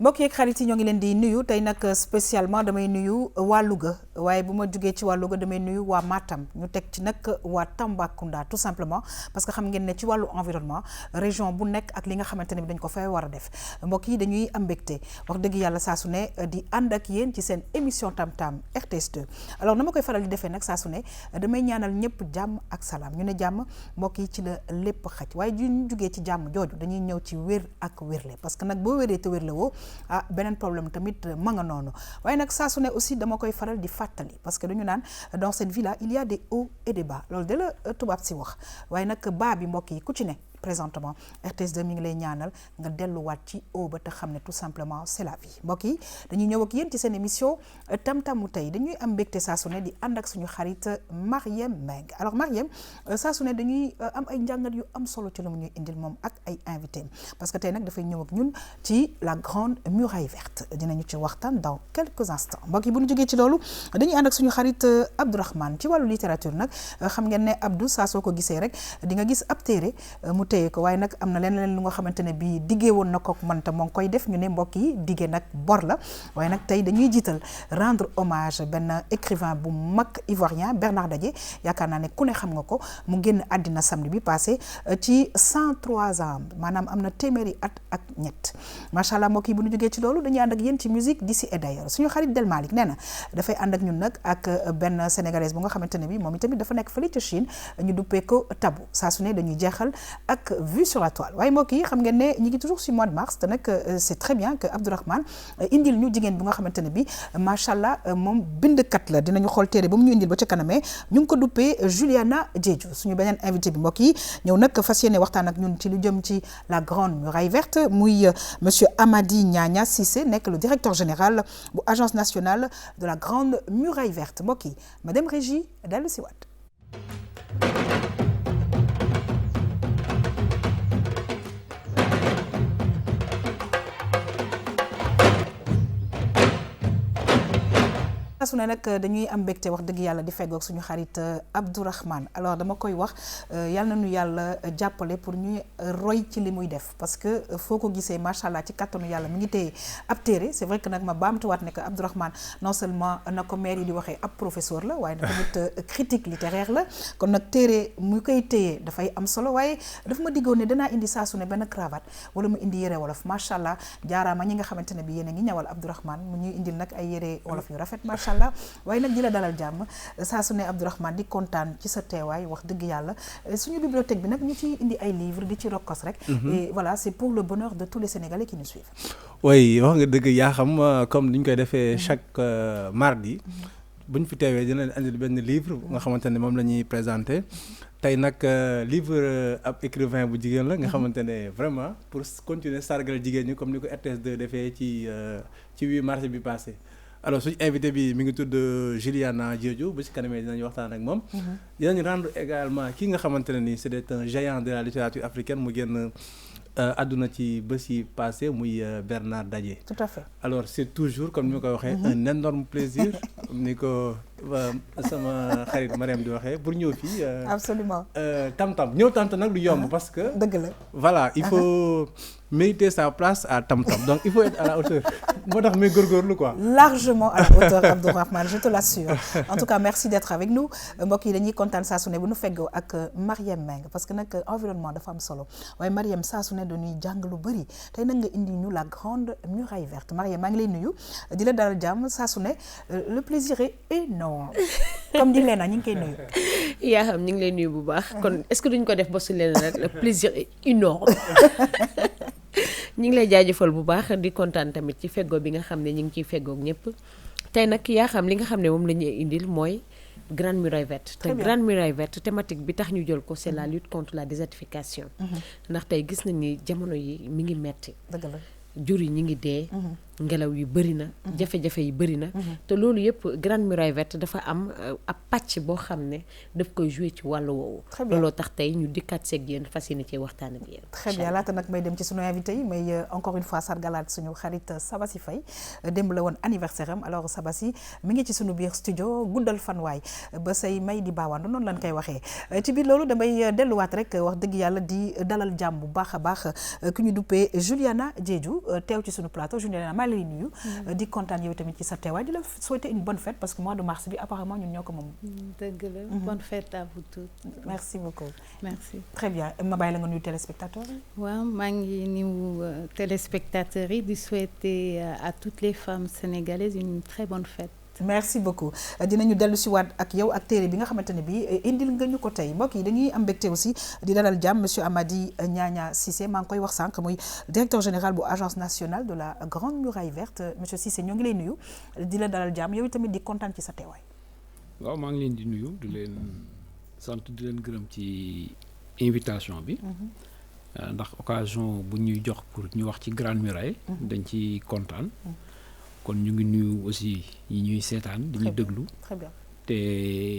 mbokk yeeg xarit yi ñoo ngi leen di nuyu tey nag spécialement damay nuyu waa Louga waaye bu ma jugee ci waa Louga damay nuyu waa Matam ñu teg ci nag waa Tambacounda tout simplement parce que xam ngeen ne ci wàllu environnement région bu nekk ak li nga xamante ne bi dañ ko fay war a def mbokk yi dañuy am mbégte wax dëgg yàlla saa su ne di ànd ak yéen ci seen émission Tam Tam RTS2 alors na ma koy faral di defee nag saa su ne damay ñaanal ñëpp jàmm ak salaam ñu ne jàmm mbokk yi ci la lépp xaj waaye ju ñu jugee ci jàmm jooju dañuy ñëw ci wér ak wérle parce que nag boo wéree te wérle woo beneen problème tamit ma nga noonu waaye nag saa su ne aussi dama koy faral di fàttali parce que dañu naan dans cette vie là il y a des hauts et des bas loolu de la tubaab si wax waaye nag baa bi mbokk yi ku ci ne présentement RTS2 mi ngi lay ñaanal nga delluwaat ci haut ba te xam ne tout simplement c'est la vie mbokk yi dañuy ñëw ak yéen ci seen émission Tam Tamu tey dañuy am mbégte saa su ne di ànd ak suñu xarit Mariem Mbengue alors Mariem saa su ne dañuy am ay njàngat yu am solo ci lu mu ñuy indil moom ak ay invité parce que tey nag dafay ñëw ak ñun ci la grande muraille verte dinañu ci waxtaan dans quelques instants mbokk yi bu ñu jógee ci loolu dañuy ànd ak suñu xarit Abdourahmane ci wàllu littérature nag xam ngeen ne Abdou saa soo ko gisee rek di nga gis ab téere mu téye ko waaye nag am na leneen lu nga xamante ne bii diggee woon na ko man te moo ngi koy def ñu ne mbokk yi diggee nag bor la waaye nag tey dañuy jiital rendre hommage benn écrivain bu mag ivoirien Bernard Dadié yaakaar naa ne ku ne xam nga ko mu génn àddina samedi bi passé ci 103 ans maanaam am na téeméeri at ak ñett macha allah mbokk yi bu ñu jógee ci loolu dañuy ànd ak yéen ci musique d'ici et d'ailleurs suñu xarit Del Malick nee na dafay ànd ak ñun nag ak benn sénégalaise bu nga xamante ne bi moom itamit dafa nekk fële ca Chine ñu duppee ko Tabou saa su ne dañuy jeexal ak vue sur la toile waaye mbokk yi xam ngeen ne ñi ngi toujours ci mois de mars te nag c'est très bien que Abdourahmane indil ñu jigéen bu nga xamante ne bi macha allah moom bindkat la dinañu xool téere ba mu ñu indil ba ca kanamee ñu ngi ko duppee Juliana Diédhiou suñu beneen invité bi mbokk yi ñëw nag fas yéene waxtaan ak ñun ci lu jëm ci la grande muraille verte muy monsieur Amady Niania Cissé nekk le directeur général bu agence nationale de la grande muraille verte mbokk yi madame Régie dellu si waat su ne nag dañuy am mbégte wax dëgg yàlla di feggoog suñu xarit Abdourahmane alors dama koy wax yàlla nañu yàlla jàppale pour ñuy roy ci li muy def parce que foo ko gisee macha allah ci kattanu yàlla mi ngi téye ab téere c'est vrai que nag ma baamtuwaat ne que Abdourahmane non seulement na ko maire yi di waxee ab professeur la waaye tamit critique littéraire la kon nag téere mu koy téye dafay am solo waaye dafa ma diggoon ne danaa indi saa su ne benn cravate wala mu indi yére wolof macha allah jaaraama ñi nga xamante ne bi yéen a ngi ñawal Abdourahmane mu ñuy indil nag ay yére wolof yu rafet macha allah waaye nag di la dalal jàmm saa su ne Abdourahmane di kontaan ci sa teewaay wax dëgg yàlla suñu bibliothèque bi nag ñu ci indi ay livres di ci rokkos rek et voilà c'est pour le bonheur de tous les Sénégalais qui nous suivent. oui wax nga dëgg yaa xam comme ni ñu koy defee chaque mardi bu ñu fi teewee dina leen andil benn livre nga xamante ne moom la ñuy présenté tey nag livre ab écrivain bu jigéen la nga xamante ne vraiment pour continuer sargal jigéen ñi comme ni ko RTS2 defee ci 8 mars bi passé alors suñu invité bi mi ngi tudd Juliana Diédhiou bu ci kanamee dinañu waxtaan ak moom dinañu rendre également ki nga xamante ne ni c'est un géant de la littérature africaine mu génn àdduna ci bés yi passé muy Bernard Dadié. Tout à fait. Alors c'est toujours comme ni ma koy waxee un énorme plaisir ni ko sama xarit Mariam di waxee pour ñëw fii absolument Tam Tam ñëw Tam Tam nag lu yomb parce que dëgg la voilà il faut mériter sa place à Tam Tam donc il faut être à la hauteur moo tax may góorgóorlu quoi. largement à la hauteur Abdourahmane je te l'assure en tout cas merci d'être avec nous mbokk yi dañuy kontaan saa su ne bu nu feggoo ak Mariem Mbengue parce que nag environnement dafa am solo waaye Mariem saa su ne dañuy jàng lu bëri tey nag nga indi ñu la grande muraille verte Mariem maa ngi lay nuyu di la dalal jàmm saa su ne le plaisir est énorme comme di Léna ñu ngi koy nuyu. yaa xam ñu ngi lay nuyu bu baax kon est-ce que duñ ko def ba su leen rek le plaisir est énorme ñu ngi lay jaajëfal bu baax di kontaan tamit ci feggoo bi nga xam ne ñu ngi ciy feggoog ñëpp tey nag yaa xam li nga xam ne moom la ñuy indil mooy grande muraille verte te grande muraille verte thématique bi tax ñu jël ko c'est la lutte contre la désertification ndax tey gis nañ ni jamono yi mi ngi metti dëgg la jur yi ñi ngi dee ngelaw yu bëri na jafe-jafe yi bëri na te loolu yëpp Grande Muraille Verte dafa am ab pàcc boo xam ne daf koy jouer ci wàllu woowu looloo tax tey ñu dikkaat seeg yéen fas yéene cee waxtaan ak yéen très bien laata nag may dem ci sunu invité yi may encore une fois sargalaat suñu xarit Sabasy Faye démb la woon anniversaire am alors Sabasy mi ngi ci sunu biir studio guddal fan waay ba say may di baawaandu noonu lañ koy waxee ci biir loolu damay delluwaat rek wax dëgg yàlla di dalal jàmm bu baax a baax ku ñu duppee Juliana Diédhiou teew ci sunu plateau Juliana maa lay nuyu di kontaan yow tamit ci sa teewaay di la souhaiter une bonne fête parce que mois de mars bi apparemment ñun ñoo ko moom. dëgg la bonne fête à vous toutes. merci beaucoup. merci. très bien ma bàyyi la nga nuyu téléspectateurs yi. waaw maa ngi nuyu téléspectateurs yi di souhaiter à toutes les femmes sénégalaises une très bonne fête. merci beaucoup dinañu dellu si waat ak yow ak téere bi nga xamante ne bi indil nga ñu ko tey mbokk yi dañuy am mbégte aussi di dalal jàmm monsieur Amady Niania Cissé maa ngi koy wax sànq muy directeur général bu agence nationale de la Grande Muraille Verte monsieur Cissé ñoo ngi lay nuyu di la dalal jàmm yow tamit di kontaan ci sa teewaay. waaw maa ngi leen di nuyu di leen sant di leen gërëm ci invitation bi. ndax occasion bu ñuy jox pour ñu wax ci Grande Muraille. dañ ci kontaan. kon ñu ngi nuyu aussi yi ñuy seetaan di ñu déglu te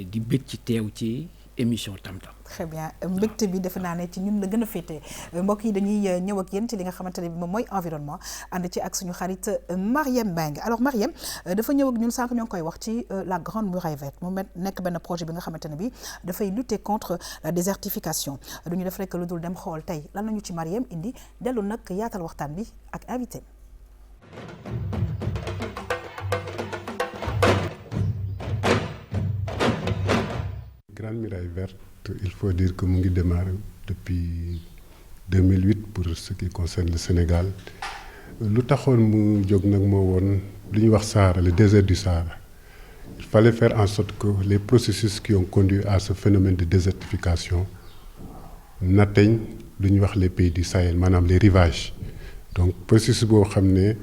di bëgg ci teew ci émission Tam-Tam. très bien mbégte bi defe naa ne ci ñun la gën a féetee mbokk yi dañuy ñëw ak yéen ci li nga xamante ne bi moom mooy environnement ànd ci ak suñu xarit Marième Mbengue alors Marième dafa ñëw ak ñun sànq ñoo ngi koy wax ci la Grande Muraille Verte mu nekk benn projet bi nga xamante ne bi dafay lutter contre la désertification duñu def rek lu dul dem xool tey lan lañu ci Marième indi dellu nag yaatal waxtaan bi ak invité. Grande Muraille Verte, il faut dire que mu ngi démarré depuis 2008 pour ce qui concerne le Sénégal lu taxoon mu jóg nag moo woon lu ñuy wax Sahara le désert du Sahara il fallait faire en sorte que les processus qui ont conduit à ce phénomène de désertification n'atteignent lu ñuy wax les pays du Sahel maanaam les rivages donc processus boo xam ne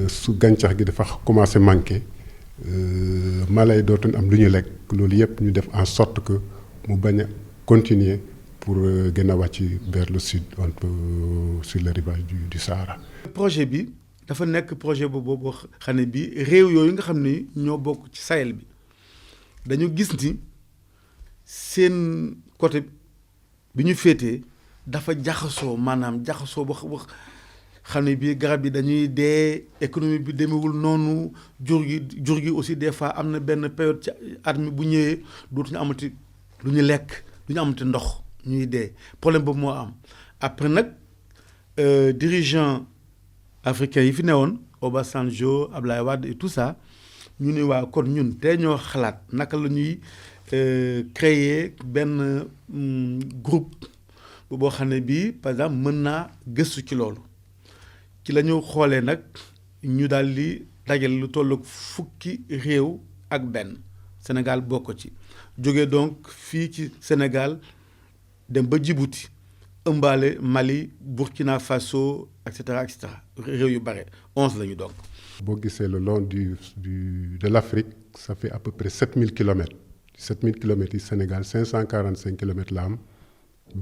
su gàncax gi dafa commencé manqué mala yi dootuñ am lu ñu lekk loolu yëpp ñu def en sorte que mu bañ a continuer pour gën a wàcc vers le sud un peu sur le rivage du Sahara. projet bi dafa nekk projet boobu xam ne bi réew yooyu nga xam ne ñoo bokk ci Sahel bi dañu gis ni seen côté bi ñu féetee dafa jaxasoo maanaam jaxasoo ba xam ne bii garab yi dañuy dee économie bi demewul noonu jur gi aussi des fois am na benn période ci at mi bu ñëwee dootuñu amati lu ñu lekk lu ñu amati ndox ñuy dee problème boobu moo am après nag dirigeant africain yi fi newoon Obasanjo Ablaye Wade et tout ça ñu ne waa kon ñun tey ñoo xalaat naka la ñuy créer benn groupe boo xam ne bii par exemple mën naa gëstu ci loolu ci la ñu xoolee nag ñu daal di dajale lu toll ak fukki réew ak benn Sénégal bokk ci jóge donc fii ci Sénégal dem ba Djibouti ëmbaale Mali Burkina Faso et cetera réew yu bare 11 la ñu donc. boo gisee le long de l'Afrique ça fait à peu près 7000 kilomètres 7000 kilomètres yi Sénégal 545 kilomètres la am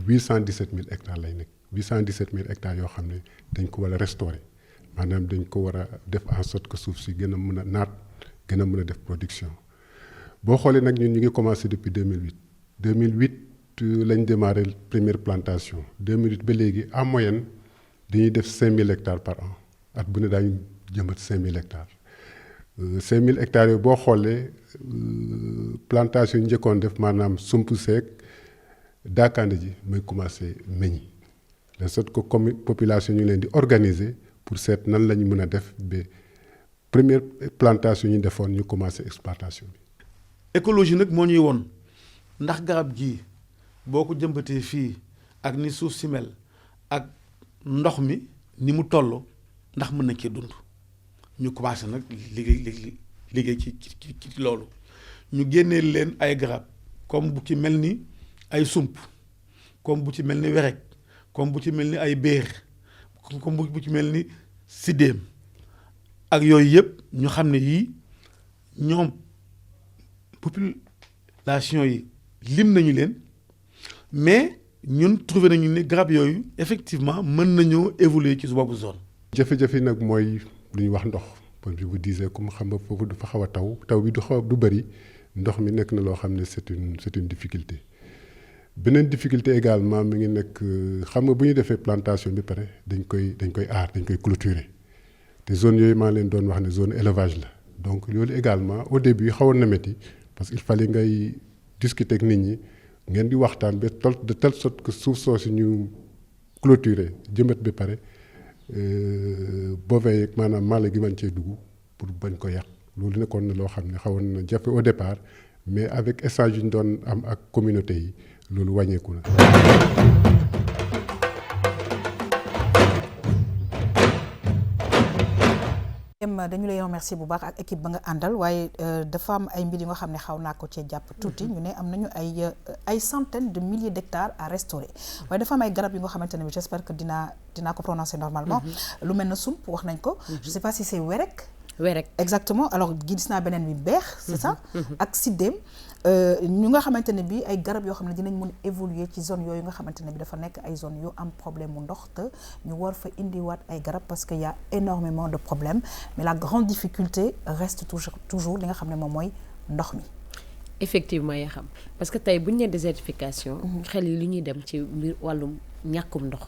817 000 hectares lay nekk 817 000 hectares yoo xam ne dañ ko war a restaurer maanaam dañ ko war a def en sorte que suuf si gën a mën a naat gën a mën a def production boo xoolee nag ñun ñu ngi commencé depuis 2008 lañ démarré première plantation 2008 ba léegi en moyenne dañuy def 5000 hectares par an at bu ne daañu jëmbat 5000 hectares 5000 hectares yooyu boo xoolee plantation njëkkoon def maanaam sump seeg daakaande ji may commencé meññi de sorte que comme population ñu leen di organiser pour seet nan la ñu mën a def ba première plantation ñu defoon ñu commencé exploitation bi. écologie nag moo ñuy woon ndax garab gii boo ko jëmbatee fii ak ni suuf si mel ak ndox mi ni mu toll ndax mën na cee dund ñu commencé nag liggéey ci loolu ñu génnee leen ay garab comme bu ci mel ni ay sump comme bu ci mel ni werek comme bu ci mel ni ay béer comme bu ci mel ni siddéem ak yooyu yëpp ñu xam ne yii ñoom population yi lim nañu leen mais ñun trouvé nañu ne garab yooyu effectivement mën nañoo évoluer ci su boobu zone. jafe-jafe nag mooy lu ñuy wax ndox comme je vous disais comme xam nga foofu dafa xaw a taw bi du bëri ndox mi nekk na loo xam ne c'est une difficulté. beneen difficulté également mi ngi nekk xam nga bu ñu defee plantation bi pare dañ koy aar dañ koy clôturer te zone yooyu maa leen doon wax ne zone élevage la donc loolu également au début xawoon na métti parce qu'il fallait ngay discuter ak nit ñi ngeen di waxtaan ba de telle sorte que suuf soosu ñu clôturer jëmbat bi pare bovin yeeg maanaam mala gi mën cee dugg pour bañ ko yàq loolu nekkoon na loo xam ne xawoon na jafe au départ mais avec échange yu ñu doon am ak communauté yi loolu wàññeeku na. dañu lay remercier bu baax ak équipe ba nga àndal waaye dafa am ay mbir yu nga xam ne xaw naa ko cee jàpp tuuti ñu ne am nañu ay centaines de milliers d'hectares à restaurer waaye dafa am ay garab yu nga xamante ne bi j'espère que dinaa ko prononcer normalement lu mel na sump wax nañ ko je sais pas si c'est werek exactement alors gis naa beneen bi beex c'est ça ak siddéem ñu nga xamante ne bi ay garab yoo xam ne dinañ mën évoluer ci zone yooyu nga xamante ne bi dafa nekk ay zone yu am problème mu ndox te ñu war fa indiwaat ay garab parce que y a énormément de problèmes mais la grande difficulté reste toujours li nga xam ne moom mooy ndox mi. effectivement yaa xam parce que tey bu ñu nee désertification xel yi li ñuy dem ci mbir wàllum ñàkkum ndox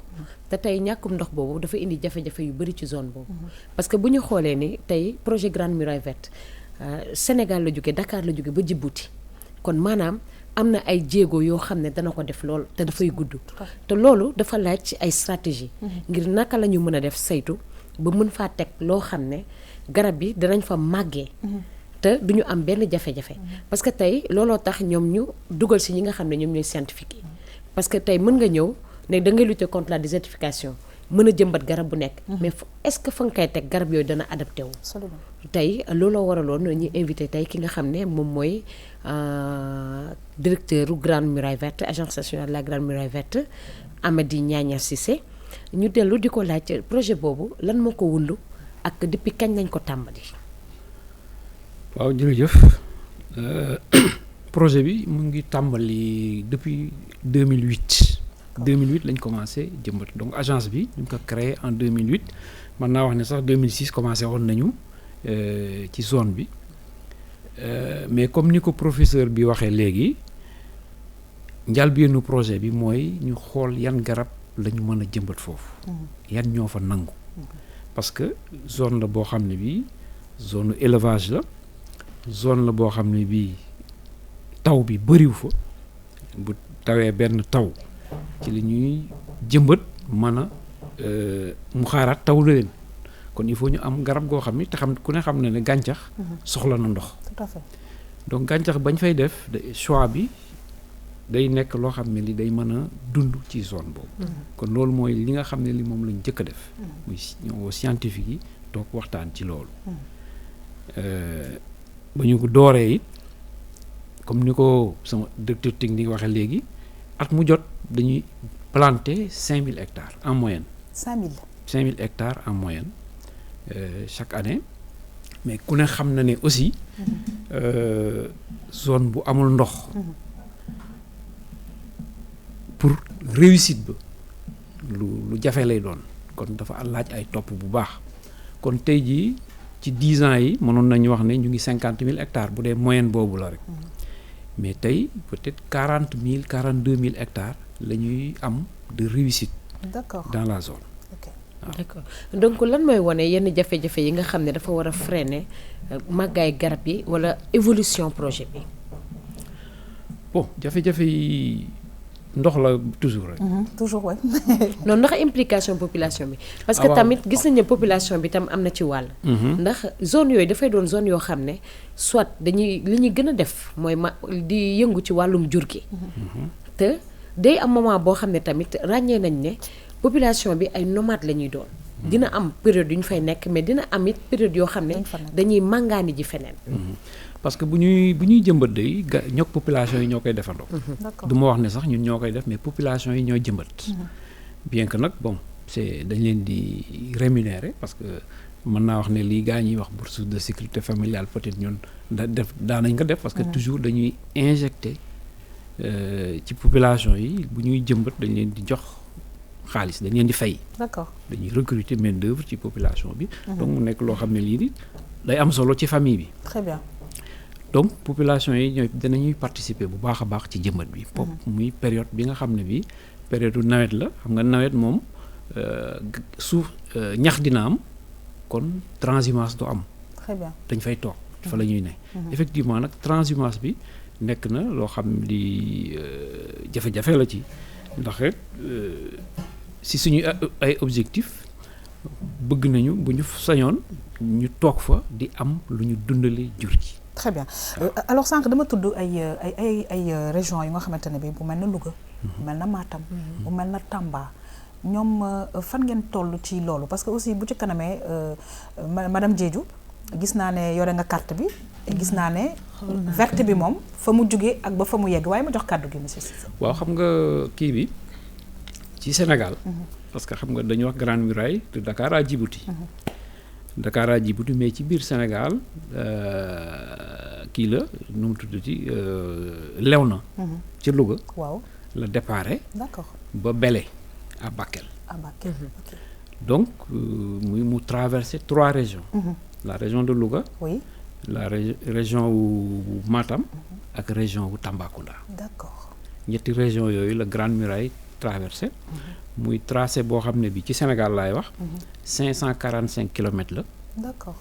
te tey ñàkkum ndox boobu dafa indi jafe-jafe yu bëri ci zone boobu parce que bu ñu xoolee ni tey projet Grande Muraille Verte Sénégal la jóge Dakar la jóge ba Djibouti kon maanaam am na ay jéego yoo xam ne dana ko def lool te dafay gudd te loolu dafa laaj ay stratégie ngir naka la ñu mën a def saytu ba mën faa teg loo xam ne garab yi danañ fa màggee te duñu am benn jafe-jafe parce que tey looloo tax ñoom ñu dugal si ñi nga xam ne ñoom ñooy scientifique yi parce que tey mën nga ñëw ne da ngay lutter contre la désertification mën a jëmbat garab bu nekk mais est-ce que fa nga koy teg garab yooyu dana adapté wu tey looloo waraloon ñu invité tey ki nga xam ne moom mooy directeur u Grande Muraille Verte agence nationale de la Grande Muraille Verte Amady Niania Cissé ñu dellu di ko laaj projet boobu lan moo ko wundu ak depuis kañ lañ ko tàmbali. waaw jërëjëf projet bi mu ngi tàmbali depuis 2008 lañ commencé jëmbat donc agence bi ñu ko créé en 2008 mën naa wax ne sax 2006 commencé woon nañu ci zone bi mais comme ni ko professeur bi waxee léegi njëlbéenu projet bi mooy ñu xool yan garab la ñu mën a jëmbat foofu yan ñoo fa nangu parce que zone la boo xam ne bii zone élevage la zone la boo xam ne bii taw bi bëriwu fa bu tawee benn taw ci li ñuy jëmbat mën a mu xaaraat taw la leen kon il faut ñu am garab goo xam ni te xam ku ne xam ne gàncax soxla na ndox tout à fait donc gàncax bañ fay def choix bi day nekk loo xam ne li day mën a dund ci zone boobu kon loolu mooy li nga xam ne li moom lañ njëkk a def muy ñoo scientifique yi toog waxtaan ci loolu ba ñu ko dooree it comme ni ko sama directeur technique waxee léegi at mu jot dañuy planter 5000 hectares en moyenne 5000 hectares en moyenne chaque année mais ku ne xam na ne aussi zone bu amul ndox pour réussite ba lu jafe lay doon kon dafa laaj ay topp bu baax kon tey jii ci 10 ans yi mënoon nañu wax ne ñu ngi 50 000 hectares bu dee moyenne boobu la rek mais tey peut-être 40 000 42 000 hectares la ñuy am de réussite dans la zone. D'accord donc lan mooy wane yenn jafe-jafe yi nga xam ne dafa war a freiner màggaay garab yi wala évolution projet bi. bon jafe-jafe yi ndox la toujours rek. toujours ouais. non ndax implication population bi. parce que tamit gis nañ ne population bi tam am na ci wàll. ndax zone yooyu dafay doon zone yoo xam ne soit dañuy li ñuy gën a def mooy di yëngu ci wàllum jur gi. te day am moment boo xam ne tamit ràññee nañ ne. population bi ay nomades la ñuy doon dina am période yu ñu fay nekk mais dina am it période yoo xam ne dañuy màngaani ji feneen parce que bu ñuy jëmbat day ñoog population yi ñoo koy defandoo du ma wax ne sax ñun ñoo koy def mais population yi ñooy jëmbat bien que nag bon c'est dañ leen di rémunérer parce que mën naa wax ne lii gaa ñuy wax bourse de sécurité familiale peut-être ñun daanañ ko def parce que toujours dañuy injecter ci population yi bu ñuy jëmbat dañ leen di jox xaalis dañ leen di fay. d'accord dañuy recruter main d'œuvre ci population bi. donc mu nekk loo xam ne lii di day am solo ci famille bi. très bien. donc population yi ñooy danañuy participer bu baax a baax ci jëmbat bi. muy période bi nga xam ne bi période nawet la xam nga nawet moom suuf ñax dina am kon transhumance du am. très bien dañ fay toog fa la ñuy ne. effectivement nag transhumance bi nekk na loo xam li jafe-jafe la ci ndax rek si suñu ay objectif bëgg nañu bu ñu sañoon ñu toog fa di am lu ñu dundale jur gi. très bien alors sànq dama tudd ay régions yu nga xamante ne bi bu mel na Louga. bu mel na Matam. bu mel na Tamba. ñoom fan ngeen toll ci loolu parce que aussi bu ci kanamee madame Diédhiou gis naa ne yore nga carte bi. gis naa ne verte bi moom fa mu jugee ak ba fa mu yegg waaye ma jox kàddu gi monsieur Cissé. waaw xam nga kii bi ci Sénégal. parce que xam nga dañu wax grande muraille de Dakar à Djibouti. Dakar à Djibouti mais ci biir Sénégal kii la nu mu tuddati Léona. ci Louga. waaw la déparé. d'accord ba Bélé à Bakel. à Bakel ok. donc mu traversé 3 régions. la région de Louga. oui. la région wu Matam. ak région wu Tambacounda. d'accord. ñetti région yooyu la Grande Muraille traversé. muy tracé boo xam ne bi ci Sénégal laay wax. 545 kilomètres la. d'accord.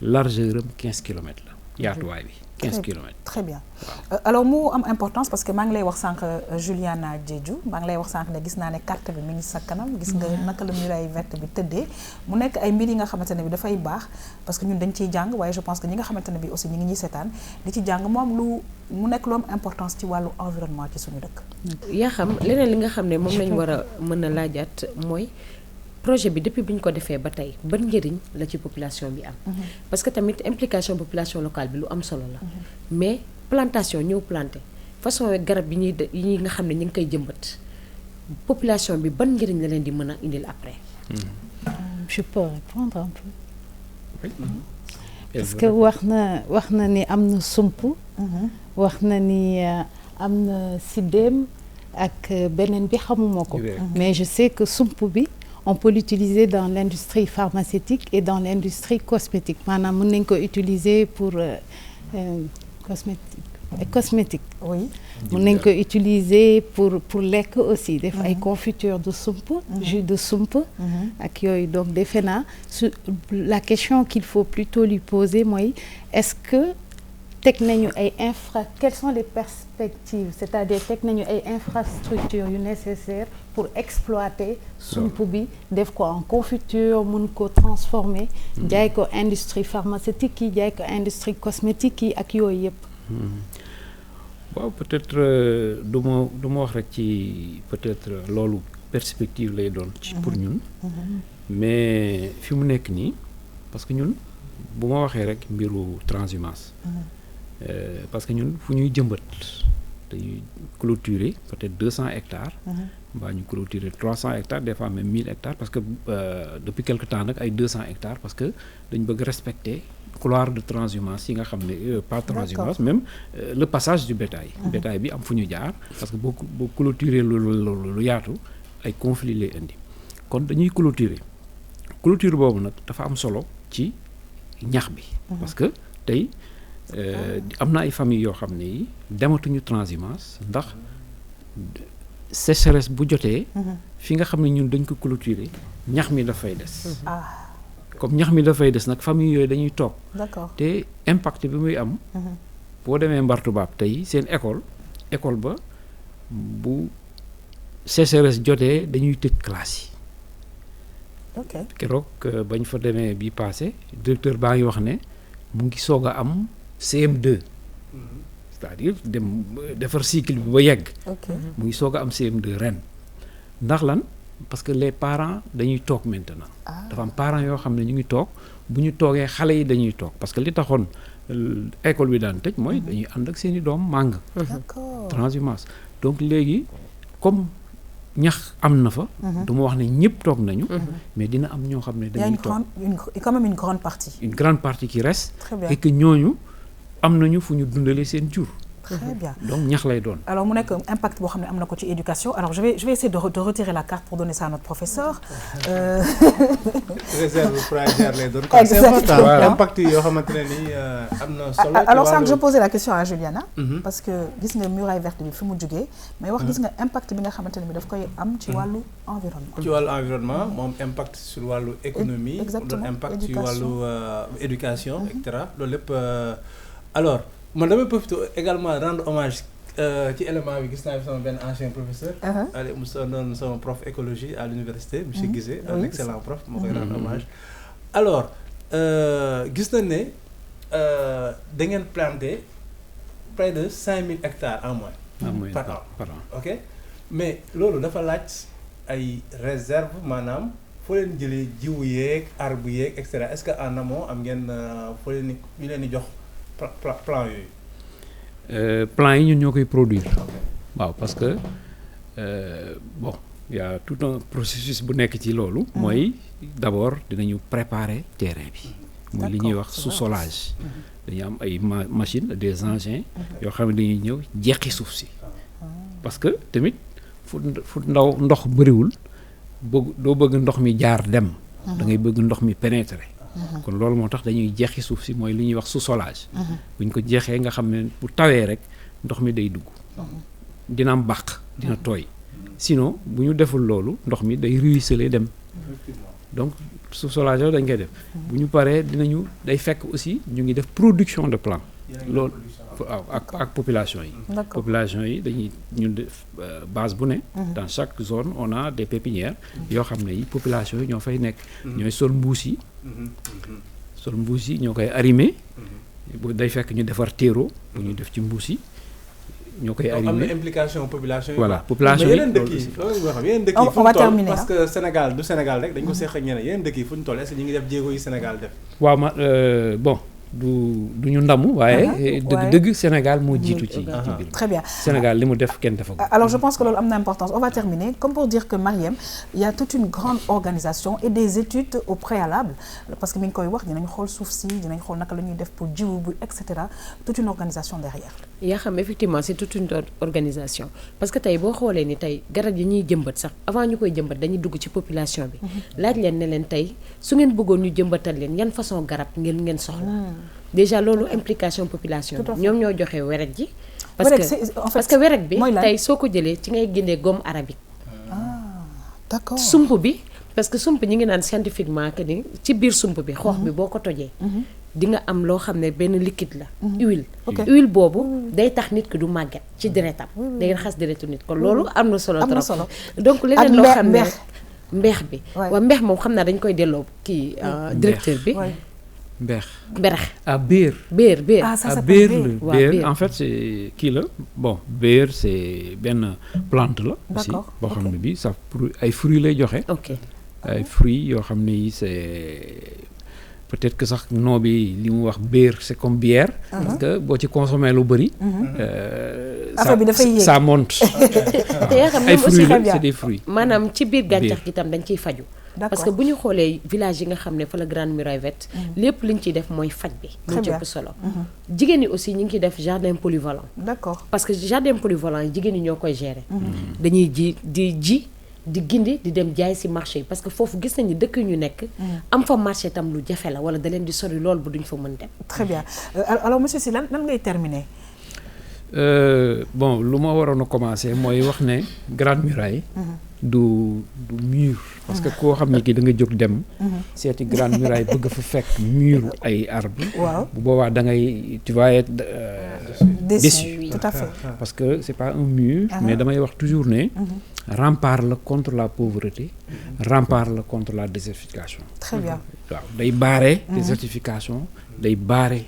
largeur am 15 kilomètres la yaatuwaay bi 15 kilomètres. très bien alors mu am importance parce que maa ngi lay wax sànq Juliana Diédhiou maa ngi lay wax sànq ne gis naa ne carte bi mi ngi sa kanam gis nga naka la muraille verte bi tëddee mu nekk ay mbir yi nga xamante ne bi dafay baax parce que ñun dañ ciy jàng waaye je pense que ñi nga xamante ne bi aussi ñi ngi ñuy seetaan di ci jàng mu nekk lu am importance ci wàllu environnement ci suñu dëkk. yaa xam leneen li nga xam ne moom lañ war a mën a laajaat mooy projet bi depuis bi ñu ko defee ba tey ban njëriñ la ci population bi am. parce que tamit implication population locale bi lu am solo la. mais plantation ñëw planté façon garab yi ñuy nga xam ne ñu ngi koy jëmbat population bi ban njëriñ la leen di mën a indil après. je peux répondre un peu. parce que wax na ni am na sump. wax na ni am na siddéem ak beneen bi xamuma ko. mais je sais que sump bi. on peut l'utiliser dans l'industrie pharmaceutique et dans l'industrie cosmétique maanaam mën nañ ko utiliser pour cosmétique. oui. mën nañ ko utiliser pour lekk aussi def ay confiture de sump. jus de sump. ak yooyu donc defe naa la question qu'il faut plutôt lui poser mooy est-ce que teg nañu ay quelles sont les perspectives c'est-à-dire teg nañu ay infrastructures yu nécessaires pour exploiter sump bi def ko en confiture mun ko transformer jaay ko industrie pharmaceutique yi jaay ko industrie cosmétique yi ak yooyu yëpp. waaw peut-être du ma wax rek ci peut-être loolu perspective lay doon ci pour ñun mais fi mu nekk nii parce que ñun bu ma waxee rek mbiru transhumance parce que ñun fu ñuy jëmbat dañuy clôturer peut-être 200 hectares mbaa ñu clôturer 300 hectares des fois même 1000 hectares parce que depuis quelque temps nag ay 200 hectares parce que dañu bëgg respecter couloir de transhumance yi nga xam ne pas transhumance même le passage du bétail bétail bi am fu ñu jaar parce que boo clôturer lu yaatu ay conflits lay indi kon dañuy clôturer clôture boobu nag dafa am solo ci ñax bi parce que tey am na ay famille yoo xam ne yi dematuñu transhumance ndax sécheresse bu jotee fi nga xam ne ñun dañ ko clôturer ñax mi dafay des comme ñax mi dafay des nag famille yooyu dañuy toog te impact bi muy am boo demee Mbartubaab tey seen école ba bu sécheresse jotee dañuy tëj classe yi keroog bañ fa demee bi passé directeur baa ngi wax ne mu ngi soog a am CM2 c'est-à-dire dem defar cycle bi ba yegg mu ngi soog a am CM2 ren ndax lan parce que les parents dañuy toog maintenant dafa am parents yoo xam ne ñu ngi toog bu ñu toogee xale yi dañuy toog parce que li taxoon école bi daan tëj mooy dañuy ànd ak seeni doom màng transhumance donc léegi comme ñax am na fa du ma wax ne ñëpp toog nañu mais dina am ñoo xam ne dañuy toog quand même une grande partie qui reste et que ñooñu am nañu fu ñu dundale seen jur Très bien. donc ñax lay doon. Alors mu nekk impact boo xam ne am na ko ci éducation alors je vais essayer de retirer la carte pour donner ça à notre professeur. réserve fourragère lay doon. Exactement. C'est important impact yoo xamante ne nii am na solo. Alors sànq je posais la question à Juliana. parce que gis nga muraille verte bi fi mu jógee. mais wax gis nga impact bi nga xamante ne bi daf koy am ci wàllu environnement. ci wàllu environnement moom impact sur wàllu économie. exactement doon impact ci wàllu éducation et cetera loolu lépp alors man damay profité également rendre hommage ci élément bi gis naa fi sama benn ancien professeur. Aliou Moussa doon sama prof écologie à l'université monsieur Guissé un excellent prof moo koy rendre hommage. alors gis nañ ne da ngeen planter près de 5000 hectares en moyenne. par an ok mais loolu dafa laaj ay réserve maanaam foo leen jëlee jiwu yeeg arbre yeeg et cetera est-ce que en amont am ngeen foo leen ni ñu leen di jox plan yooyu. plan yi ñun ñoo koy produire. waaw parce que bon y a tout un processus bu nekk ci loolu. mooy d'abord dinañu préparer terrain bi. mooy li ñuy wax sous-solage. dañu am ay machines des engins. yoo xam ne dañuy ñëw jeqi suuf si. parce que tamit fu ndox bëriwul doo bëgg ndox mi jaar dem. da ngay bëgg ndox mi pénétrer. kon loolu moo tax dañuy jeexi suuf si mooy li ñuy wax sous-solage. buñ ko jeexee nga xam ne bu tawee rek ndox mi day dugg. dina am bàq dina tooy. sinon bu ñu deful loolu ndox mi day ruisseler dem. donc sous-solage yooyu dañ koy def. bu ñu paree day fekk aussi ñu ngi def production de plants. loolu waaw ak population yi. population yi dañuy ñun def base bu ne. dans chaque zone on a des pépinières. yoo xam ne yi population yi ñoo fay nekk. ñooy sol mbuus yi. ñoo koy arrimer. day fekk ñu defar terreau bu ñu def ci mbuus yi. ñoo koy arrimer am na implication population yi. voilà population yi yeneen dëkk yi fu ñu toll parce que Sénégal du Sénégal rek dañ ko seq ak ñeneen yeneen dëkk yi fu ñu toll est-ce que ñu ngi def jéego yi Sénégal def. waaw bon. du ñu ndamu waaye dëgg Sénégal moo jiitu ci biir. Très bien. Sénégal li mu def kenn defagu. Alors je pense que loolu am na importance on va terminer comme pour dire que Marième il y a toute une grande organisation et des études au préalable parce que mi ngi koy wax dinañ xool suuf si dinañ xool naka la ñuy def pour jiwu bu et cetera toute une organisation derrière. yaa xam effectivement c'est toute une organisation parce que tey boo xoolee ni tey garab yi ñuy jëmbat sax avant ñu koy jëmbat dañuy dugg ci population bi. laaj leen ne leen tey su ngeen bëggoon ñu jëmbatal leen yan façon garab ngeen soxla. déjà loolu implication population bi ñoom ñoo joxe weret ji. parce que weret bi tey soo ko jëlee ci ngay génnee gomme arabique. d'accord sump bi parce que sump ñi ngi naan scientifiquement que ni ci biir sump bi xoox bi boo ko tojee. di nga am loo xam ne benn liquide la. huile boobu day tax nit ki du màgget ci deretam. day raxas deretu nit kon loolu am na solo trop. donc leneen loo xam ne mbeex bi. waaw mbeex moom xam naa dañ koy delloo kii directeur bi. Mbeex. Béer. Ah, ça s'appelle béer. Béer en fait c'est kii la bon béer c'est benn plante la. aussi boo xam ne bii sax pour ay fruits lay joxe. ay fruits yoo xam ne yi c'est peut-être que sax nom bi li mu wax béer c'est comme bière. parce que boo ci consommer lu bëri. affaire bi dafay yéeg ça monte. te yaa xam ay fruits la aussi c'est des fruits. maanaam ci biir gàncax gi tam dañ ciy faju. parce que bu ñu xoolee village yi nga xam ne fa la Grande Muraille Verte lépp li ñu ciy def mooy faj bi mu ci ëpp solo jigéen ñi aussi ñu ngi ciy def jardin polyvalent. D'accord. parce que jardin polyvalent yi jigéen ñi ñoo koy gérer. dañuy di gindi di dem jaay ci marché yi parce que foofu gis nañu dëkk yu ñu nekk am fa marché tam lu jafe la wala da leen di sori lool bu duñ fa mën dem. Très bien alors monsieur Sy lan ngay terminer. Bon lu ma waroon a commencer mooy wax ne Grande Muraille du mur parce que koo xam ne kii da nga jóg dem seeti Grande Muraille bëgg fa fekk mur ay arbre bu boobaa da ngay tu vas être déçu. Tout à fait. Parce que c'est pas un mur mais damay wax toujours ne rempart la contre la pauvreté rempart la contre la désertification. Très bien. waaw day baare désertification day baare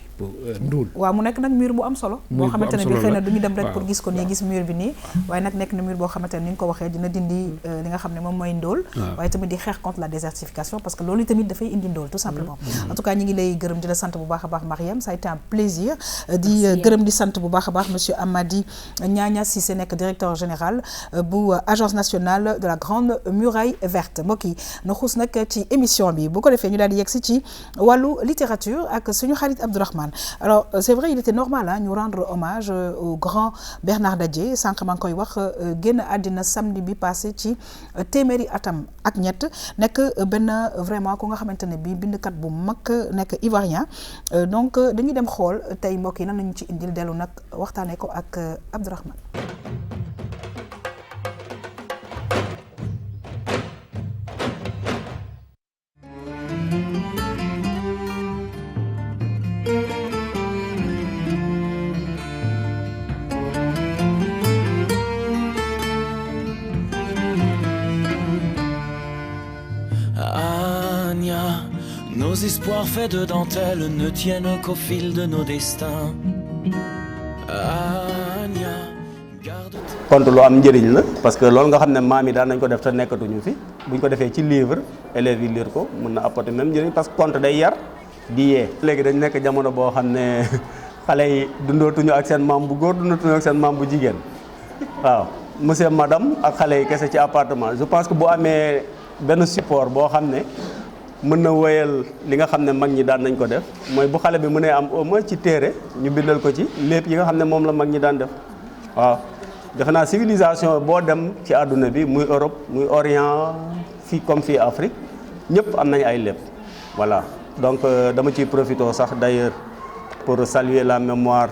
ndóol. waaw mu nekk nag mur bu am solo. boo xamante ne bi xëy na du ñu dem rek pour gis ko nii gis mur bi nii waaye nag nekk na mur boo xamante ne ni nga ko waxee dina dindi li nga xam ne moom mooy ndóol. waaye tamit di xeex contre la désertification parce que loolu tamit dafay indi ndóol tout simplement. En tout cas ñi ngi lay gërëm di la sant bu baax a baax Marième ça a été un plaisir. di gërëm di sant bu baax a baax monsieur Amady Niania Cissé nekk directeur général bu agence l'agence nationale de la grande muraille verte mbokk yi na xuus nag ci émission bi bu ko defee ñu daal di yegsi ci wàllu littérature ak suñu xarit Abdourahmane. Alors c'est vrai il était normal ñu rendre hommage au grand Bernard Dadié sànq maa ngi koy wax génn àddina samedi bi passé ci téeméeri atam ak ñett nekk benn vraiment ku nga xamante ne bi bindkat bu mag nekk ivoirien donc dañuy dem xool tey mbokk yi nan nañu ci indil dellu nag waxtaanee ko ak Abdourahmane. Nos espoirs faits de dentelle ne tiennent qu'au fil de nos destins. Anya, garde. Conte lu am njëriñ la parce que loolu nga xam ne maam yi daan nañ ko def te nekkatuñu fi buñ ko defee ci livre élèves yi lire ko mën na apporter même njëriñ parce que conte day yar di yee. léegi dañ nekk jamono boo xam ne xale yi dundootuñu ak seen maam bu góor dundootuñu ak seen maam bu jigéen waaw monsieur madame ak xale yi kese ci appartement je pense que bu amee benn support boo xam ne. mën na woyal li nga xam ne mag ñi daan nañ ko def mooy bu xale bi mënee am au moins ci téere ñu bindal ko ci lépp yi nga xam ne moom la mag ñi daan def waaw defe naa civilisation boo dem ci àdduna bi muy Europe muy Orient fii comme fii Afrique ñëpp am nañ ay lépp voilà donc dama ciy profité sax d'ailleurs pour saluer la mémoire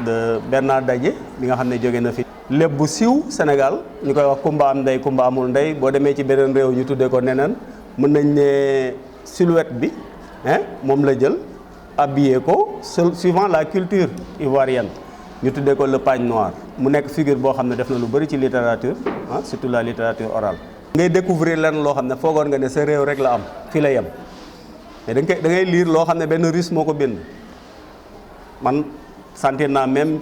de Bernard Dadié bi nga xam ne jóge na fi lépp bu siiw Sénégal ñu koy wax kumba am ndey kumba amul ndey boo demee ci beneen réew ñu tuddee ko neneen mën nañ ne silhouette bi moom la jël habillé ko suivant la culture ivoirienne ñu tuddee ko le pagne noir mu nekk figure boo xam ne def na lu bëri ci littérature surtout la littérature orale. ngay découvrir lenn loo xam ne foogoon nga ne sa réew rek la am fii la yem mais da ngay lire loo xam ne benn russe moo ko bind man sentir naa même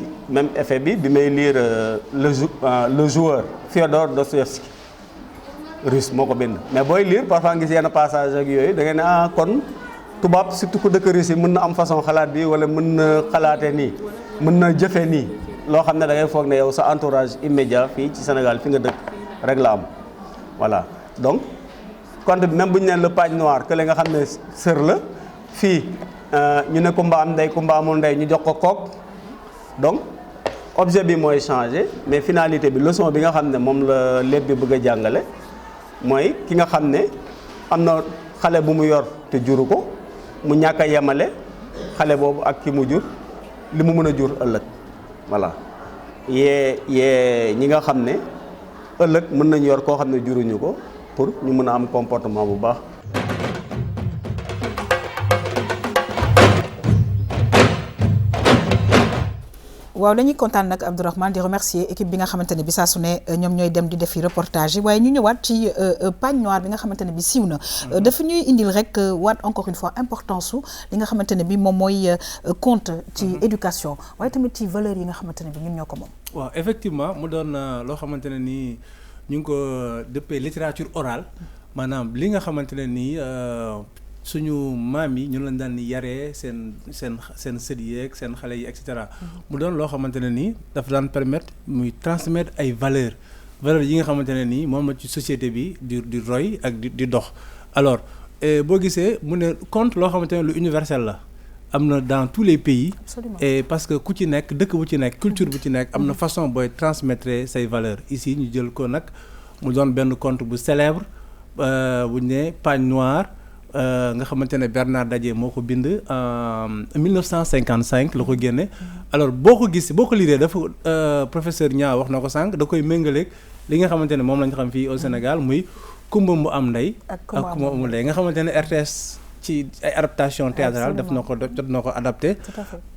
effet bi may lire le joueur Fyodor Dostoïevski russe moo ko bind mais booy lire parfois ngis yenn passage ak yooyu da ngay ne kon tubaab surtout ku dëkk Russie mën na am façon xalaat bi wala mën na xalaate nii mën na jëfe nii loo xam ne da ngay foog ne yow sa entourage immédiat fii ci Sénégal fi nga dëkk rek la am voilà donc conte bi même bu ñu neen le pagne noir que nga xam ne sër la fii ñu ne kumba am ndey kumba amul ndey ñu jox ko kook donc objet bi mooy changé mais finalité bi leçon bi nga xam ne moom la lépp bi bëgg a jàngale mooy ki nga xam ne am na xale bu mu yor te juru ko mu ñàkk a yemale xale boobu ak ki mu jur li mu mën a jur ëllëg voilà yee ñi nga xam ne ëllëg mën nañu yor koo xam ne juruñu ko pour ñu mën a am comportement bu baax. waaw dañuy kontaan nag Abdourahmane di remercier équipe bi nga xamante ne bi saa su ne ñoom ñooy dem di defi reportage yi waaye ñu ñëwaat ci pagne noir bi nga xamante ne bi siiw na dafa ñuy indil rek waat encore une fois importance su li nga xamante ne bi moom mooy conte ci éducation waaye tamit ci valeurs yi nga xamante ne bi ñun ñoo ko moom. waaw effectivement mu doon loo xamante ne nii ñu ngi ko dëppee littérature orale maanaam li nga xamante ne nii suñu maam yi ñu lañ daan yaree seen sët yeeg seen xale yi et cetera mu doon loo xamante ne nii dafa daan permettre muy transmettre ay valeurs yi nga xamante ne nii moom la ci société bi di roy ak di dox alors boo gisee mu ne conte loo xamante ne lu universel la am na dans tous les pays. Absolument. Et parce que ku ci nekk dëkk bu ci nekk culture bu ci nekk am na façon booy transmettre say valeurs ici ñu jël ko nag mu doon benn conte bu célèbre bu ñu ne pagne noir nga xamante ne Bernard Dadié moo ko bind en 1955 la ko génne alors boo ko liree dafa professeur Niang wax na ko sànq da koy méngaleeg li nga xamante ne moom lañ xam fii au Sénégal muy kumba mu am ndey ak kumba amul ndey nga xamante ne RTS ci ay adaptation théâtrale daf na ko jot na ko adapté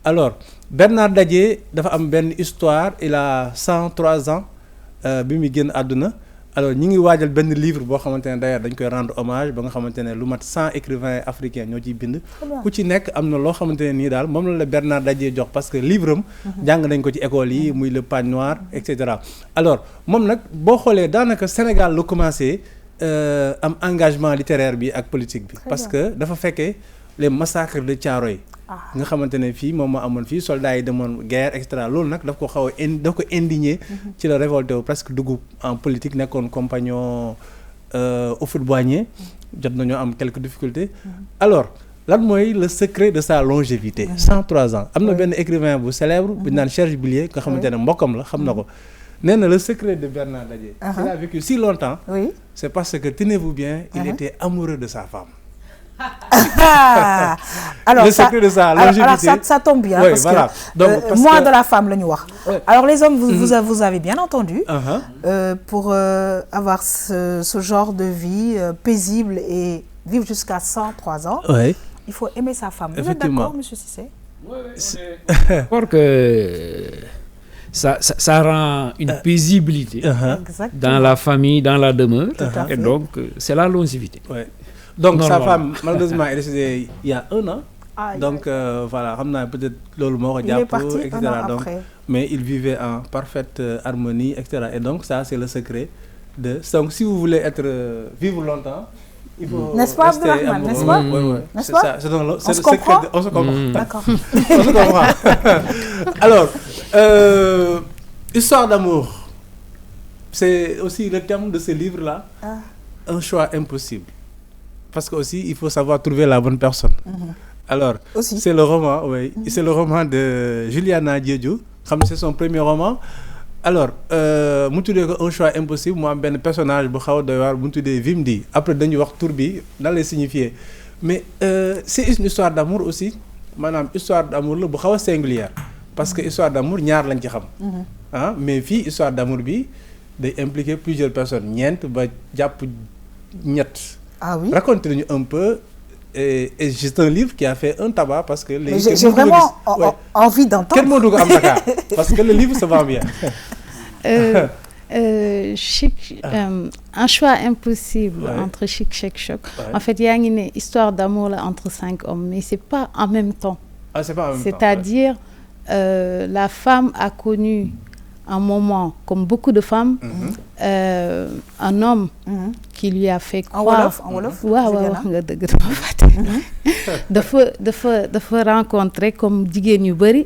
alors Bernard Dadié dafa am benn histoire il a 103 ans bi muy génn àdduna alors ñi ngi waajal benn livre boo xamante ne d'ailleurs dañ koy rendre hommage ba nga xamante ne lu mat 100 écrivains africains ñoo ciy bind ku ci nekk am na loo xamante ne nii daal moom la Bernard Dadié jox parce que livre am jàng nañ ko ci école yi muy le pagne noir et cetera alors moom nag boo xoolee daanaka Sénégal la commencé am engagement littéraire bi ak politique bi parce que dafa fekkee les massacres de Thiaroye nga xamante ne fii moom moo amoon fii soldats yi demoon guerre et cetera loolu nag daf ko xaw a daf ko indigné ci la révolté wu presque dugg en politique nekkoon compagnon Houphouët-Boigny jot nañoo am quelques difficultés alors lan mooy le secret de sa longévité 103 ans am na benn écrivain bu célèbre bu ñu naan Serge Billier nga xamante ne mbokkam la xam na ko nee na le secret de Bernard Dadié il a vécu si longtemps c'est parce que tenez-vous bien il était amoureux de sa femme. Alors le secret de sa longévité. Alors ça tombe bien parce voilà. que Donc, parce moi que... de la femme la ñu wax. Alors les hommes vous avez bien entendu. Pour avoir ce genre de vie paisible et vivre jusqu'à 103 ans. Il faut aimer sa femme. Vous êtes d'accord, monsieur Cissé? D'accord que ça rend une paisibilité dans la famille, dans la demeure, et donc c'est la longévité. Donc sa femme malheureusement est décédée il y a 1 an. Donc voilà, xam naa peut-être loolu moo ko jàpp et cetera donc mais il vivait en parfaite harmonie et cetera et donc ça c'est le secret de donc si vous voulez être vivre longtemps. Il faut n'est-ce pas Abdourahmane, n'est-ce pas? Oui. N'est-ce pas? C'est le secret. On se comprend. D'accord. On se comprend. Alors, histoire d'amour, c'est aussi le terme de ce livre-là. Un choix impossible. Parce que aussi, il faut savoir trouver la bonne personne. Alors, c'est le roman, c'est le roman de Juliana Diédhiou. Comme c'est son premier roman. Alors mu tuddee ko un choix impossible mu am benn personnage bu xaw a doy waar bu mu tuddee Vimdi après dañuy wax tur bi lan lay signifier mais c'est une histoire d'amour aussi maanaam histoire d'amour la bu xaw a singulière parce que histoire d'amour ñaar lañ ci xam mais fii histoire d'amour bi day impliquer plusieurs personnes ñeent ba jàpp ñett raconte nañu un peu et c'est un livre qui a fait un tabac parce que j'ai vraiment envie d'entendre. Quel mot am Dakar parce que le livre se vend bien. Un choix impossible entre Chic Chek Choc. En fait, il y a une histoire d'amour là entre 5 hommes, mais c'est pas en même temps. C'est pas en même temps. C'est-à-dire la femme a connu un moment, comme beaucoup de femmes, un homme qui lui a fait croire. En wolof nga dëgg dafa rencontrer comme jigéen yu bari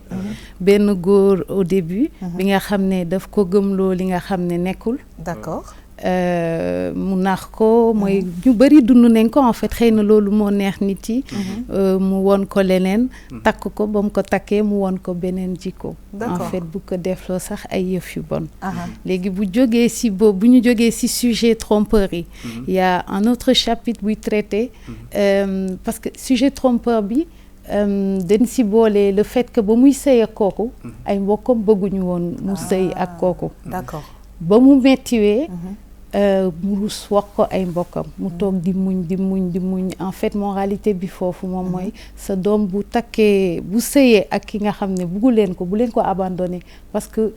benn góor au début bi nga xam ne daf ko gëmloo li nga xam ne nekkul. D'accord. mu nax ko mooy ñu bari dund nañ ko en fait xëy na loolu moo neex nit yi mu won ko leneen takk ko ba mu ko takkee mu won ko beneen jikko en fait bu ko defloo sax ay yëf yu bon léegi bu jógee si boobu bu ñu jógee si sujet trompeur yi il y a un autre chapitre buy traité parce que sujet trompeur bi dañ si boole le fait que ba muy sëy ak kooku ay mbokkam bëgguñu woon mu sëy ak kooku d'accord ba mu mettiwee mu rus wax ko ay mbokkam mu toog di muñ en fait moralité bi foofu moom mooy sa doom bu takkee bu sëyee ak ki nga xam ne bu leen ko abandonné parce que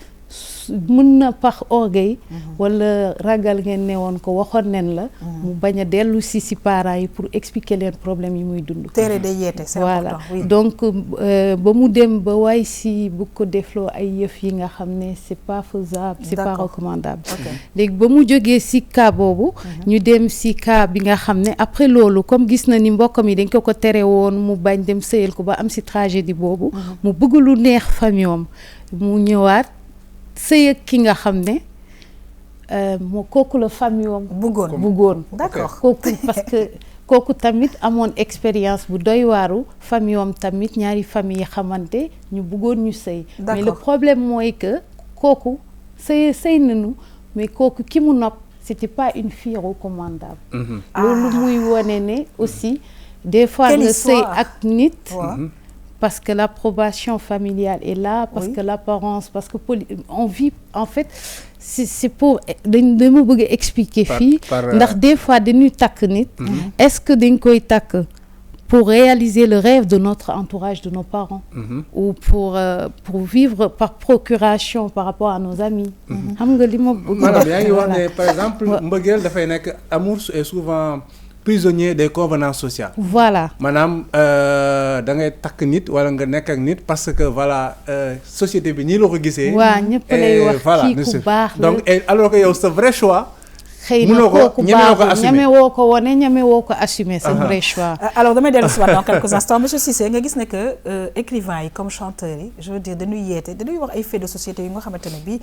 mën na par orgueil wala ragal ngeen ne woon ko waxoon nen la mu bañ a dellu si parents yi pour expliquer leen problème yi muy dund téere day yeete c'est important oui. Donc ba mu dem ba waay si bu ko defloo ay yëf yi nga xam ne c'est pas faisable c'est pas recommandable léegi ba mu jógee si cas boobu ñu dem si cas bi nga xam ne après loolu comme gis na ni mbokkam yi dañ ko tere woon mu bañ dem sëyal ko ba am si tragédie boobu mu bëgg lu neex famille mu ñëwaat sëy ak ki nga xam ne moo kooku la famille am bëggoon d'accord kooku parce que kooku tamit amoon expérience bu doy waaru famille am tamit ñaari famille yi xamante ñu bëggoon ñu sëy mais le problème mooy que kooku sëy nañu mais kooku ki mu nopp c'était pas une fille recommandable loolu muy wone ne aussi des fois nga sëy ak nit parce que l'approbation familiale est là, parce que l'apparence, parce que on vit, en fait, c'est pour dama bëgg expliquer fii ndax des fois dañuy takk nit est-ce que dañ koy takk pour réaliser le rêve de notre entourage, de nos parents ou pour vivre par procuration par rapport à nos amis xam nga li ma bëgg maanaam yaa ngi wax ne par exemple mbëggeel dafay nekk amour est souvent prisonnier des convenances sociales. Voilà. Maanaam da ngay takk nit wala nga nekk ak nit parce que voilà société bi nii la ko gisee. waaw ñëpp lay wax kii ku baax la donc alors que yow sa vrai choix. xëy na kooku baaxul ñame woo ko wone ñame woo ko assumer c'est un vrai choix. Alors damay dellu si waat dans quelques instants monsieur Cissé nga gis ne que écrivains yi comme chanteurs yi je veux dire dañuy yeete dañuy wax ay faits de société yu nga xamante ne bii